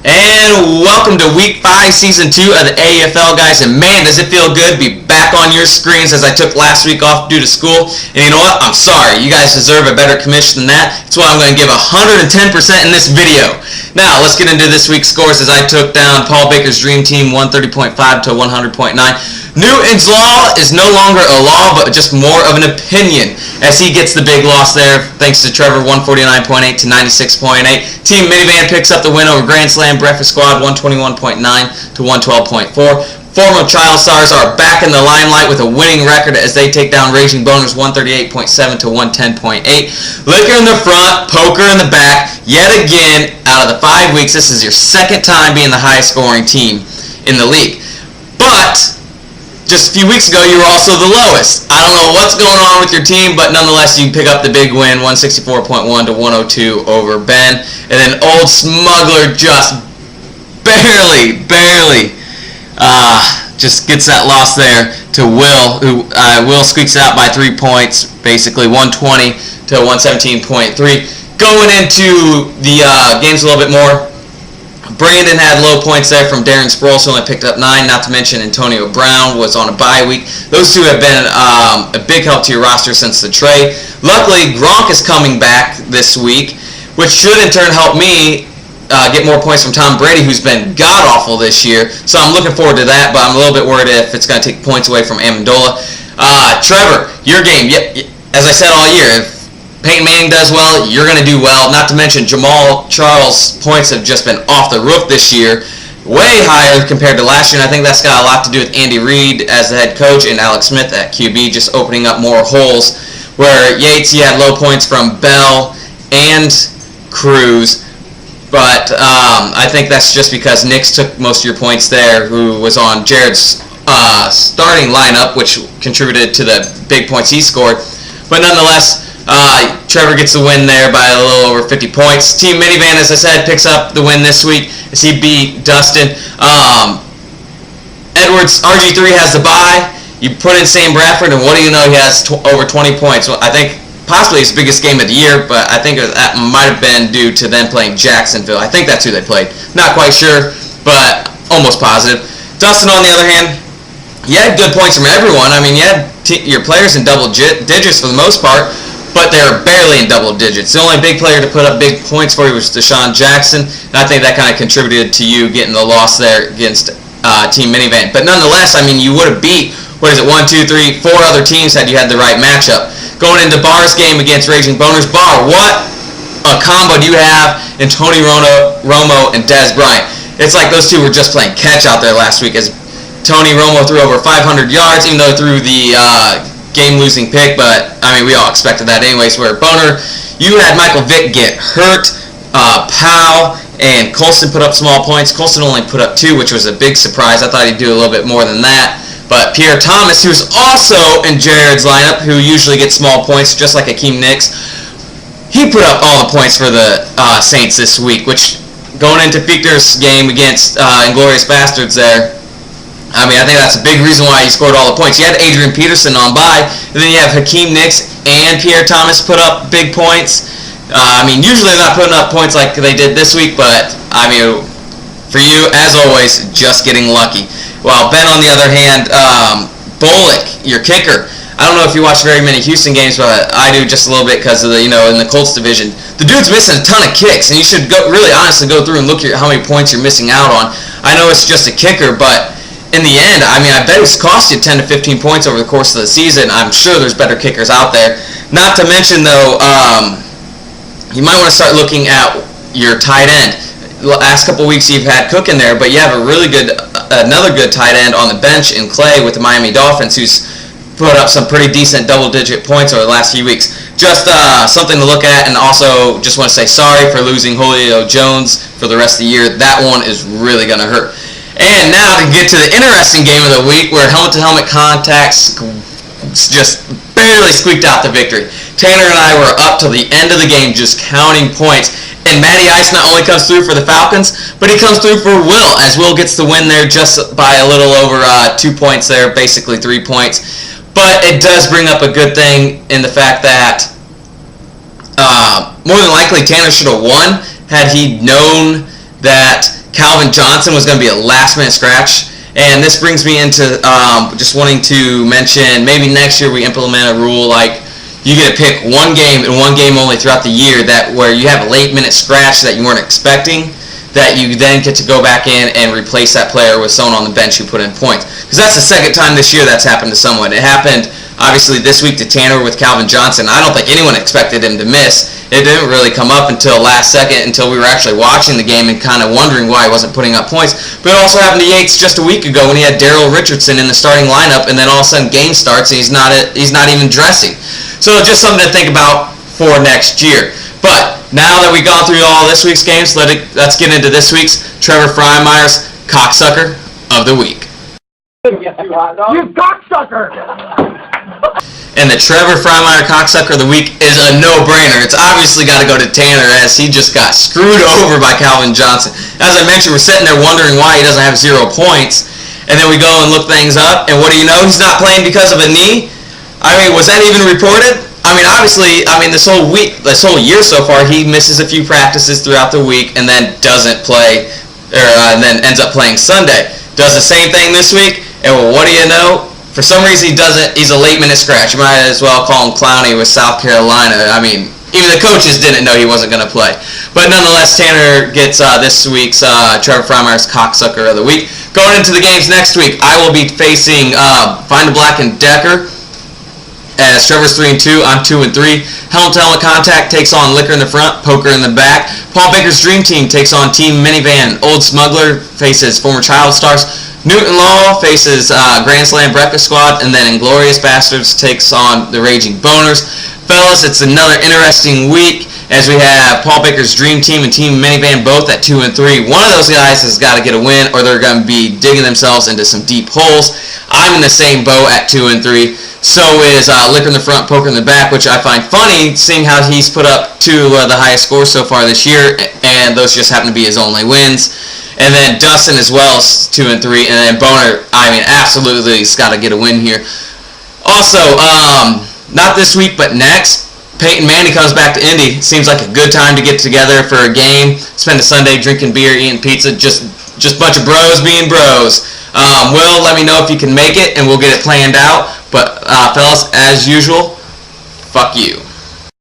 And welcome to Week 5, Season 2 of the Aefl, guys. And man, does it feel good to be back on your screens as I took last week off due to school. And you know what? I'm sorry. You guys deserve a better commission than that. That's why I'm going to give 110% in this video. Now, let's get into this week's scores as I took down Paul Baker's Dream Team 130.5 to 100.9. Newton's Law is no longer a law, but just more of an opinion, as he gets the big loss there, thanks to Trevor, 149.8 to 96.8. Team Minivan picks up the win over Grand Slam Breakfast Squad, 121.9 to 112.4. Former Child Stars are back in the limelight with a winning record as they take down Raging Boners, 138.7 to 110.8. Liquor in the front, poker in the back. Yet again, out of the 5 weeks, this is your second time being the highest scoring team in the league. But just a few weeks ago, you were also the lowest. I don't know what's going on with your team, but nonetheless, you pick up the big win, 164.1 to 102 over Ben. And then Old Smuggler just barely just gets that loss there to Will, who Will squeaks out by 3 points, basically 120 to 117.3. Going into the games a little bit more, Brandon had low points there from Darren Sproles, who only picked up 9, not to mention Antonio Brown was on a bye week. Those two have been a big help to your roster since the trade. Luckily, Gronk is coming back this week, which should in turn help me get more points from Tom Brady, who's been god-awful this year. So I'm looking forward to that, but I'm a little bit worried if it's going to take points away from Amendola. Trevor, your game, as I said all year, if Peyton Manning does well, you're going to do well. Not to mention Jamal Charles' points have just been off the roof this year, way higher compared to last year. And I think that's got a lot to do with Andy Reid as the head coach and Alex Smith at QB just opening up more holes. Where Yates, he had low points from Bell and Cruz. But I think that's just because Nix took most of your points there, who was on Jared's starting lineup, which contributed to the big points he scored. But nonetheless, Trevor gets the win there by a little over 50 points. Team Minivan, as I said, picks up the win this week as he beat Dustin. Edwards, RG3 has the bye. You put in Sam Bradford, and what do you know? He has over 20 points. Well, I think possibly his biggest game of the year, but I think that might have been due to them playing Jacksonville. I think that's who they played. Not quite sure, but almost positive. Dustin, on the other hand, you had good points from everyone. I mean, you had your players in double digits for the most part, but they're barely in double digits. The only big player to put up big points for you was Deshaun Jackson, and I think that kind of contributed to you getting the loss there against Team Minivan. But nonetheless, I mean, you would have beat, 4 other teams had you had the right matchup. Going into Bar's game against Raging Boners. Bar, what a combo do you have in Tony Romo and Dez Bryant. It's like those two were just playing catch out there last week as Tony Romo threw over 500 yards, even though he threw the game-losing pick, but I mean, we all expected that anyways. Where Boner, you had Michael Vick get hurt, Powell and Colston put up small points. Colston only put up 2, which was a big surprise. I thought he'd do a little bit more than that. But Pierre Thomas, who's also in Jared's lineup, who usually gets small points, just like Akeem Nicks, he put up all the points for the Saints this week, which going into Fichter's game against Inglorious Bastards there, I mean, I think that's a big reason why he scored all the points. You had Adrian Peterson on bye, and then you have Hakeem Nicks and Pierre Thomas put up big points. I mean, usually they're not putting up points like they did this week, but, I mean, for you, as always, just getting lucky. While Ben, on the other hand, Bullock, your kicker, I don't know if you watch very many Houston games, but I do just a little bit because of the, in the Colts division. The dude's missing a ton of kicks, and you should really honestly go through and look at how many points you're missing out on. I know it's just a kicker, but in the end, I mean, I bet it's cost you 10 to 15 points over the course of the season. I'm sure there's better kickers out there. Not to mention, though, you might want to start looking at your tight end. The last couple weeks you've had Cook in there, but you have another good tight end on the bench in Clay with the Miami Dolphins, who's put up some pretty decent double-digit points over the last few weeks. Just something to look at, and also just want to say sorry for losing Julio Jones for the rest of the year. That one is really going to hurt. And now to get to the interesting game of the week, where helmet-to-helmet contacts just barely squeaked out the victory. Tanner and I were up till the end of the game just counting points. And Matty Ice not only comes through for the Falcons, but he comes through for Will, as Will gets the win there just by a little over 2 points there, basically 3 points. But it does bring up a good thing in the fact that more than likely Tanner should have won had he known that Calvin Johnson was going to be a last-minute scratch. And this brings me into just wanting to mention maybe next year we implement a rule like you get to pick one game and one game only throughout the year that where you have a late-minute scratch that you weren't expecting, that you then get to go back in and replace that player with someone on the bench who put in points. Because that's the second time this year that's happened to someone. It happened, obviously, this week to Tanner with Calvin Johnson. I don't think anyone expected him to miss. It didn't really come up until last second, until we were actually watching the game and kind of wondering why he wasn't putting up points. But it also happened to Yates just a week ago when he had Daryl Richardson in the starting lineup, and then all of a sudden game starts and he's not even dressing. So just something to think about for next year. But now that we've gone through all this week's games, let's get into this week's Trevor Freimeyer's Cocksucker of the Week. You cocksucker! And the Trevor Freimeyer Cocksucker of the Week is a no-brainer. It's obviously got to go to Tanner as he just got screwed over by Calvin Johnson. As I mentioned, we're sitting there wondering why he doesn't have 0 points. And then we go and look things up, and what do you know? He's not playing because of a knee. I mean, was that even reported? I mean, obviously, this whole year so far, he misses a few practices throughout the week and then doesn't play, and then ends up playing Sunday. Does the same thing this week, and well, what do you know? For some reason, he doesn't. He's a late-minute scratch. You might as well call him Clowney with South Carolina. I mean, even the coaches didn't know he wasn't going to play. But nonetheless, Tanner gets this week's Trevor Freimeyer's Cocksucker of the Week. Going into the games next week, I will be facing Find a Black and Decker. As Trevor's 3-2, I'm 2-3. Helmet-to-helmet contact takes on Liquor in the front, Poker in the back. Paul Baker's Dream Team takes on Team Minivan. Old Smuggler faces former Child Stars. Newton Law faces Grand Slam Breakfast Squad, and then Inglorious Bastards takes on the Raging Boners. Fellas, it's another interesting week as we have Paul Baker's Dream Team and Team Minivan both at 2-3. One of those guys has got to get a win, or they're going to be digging themselves into some deep holes. I'm in the same boat at 2-3. So is Liquor in the front, Poker in the back, which I find funny, seeing how he's put up two of the highest scores so far this year, and those just happen to be his only wins. And then Dustin as well is 2-3, and then Boner, absolutely has got to get a win here. Also, not this week, but next, Peyton Manning comes back to Indy. Seems like a good time to get together for a game, spend a Sunday drinking beer, eating pizza, just a bunch of bros being bros. Will, let me know if you can make it, and we'll get it planned out. But, fellas, as usual, fuck you.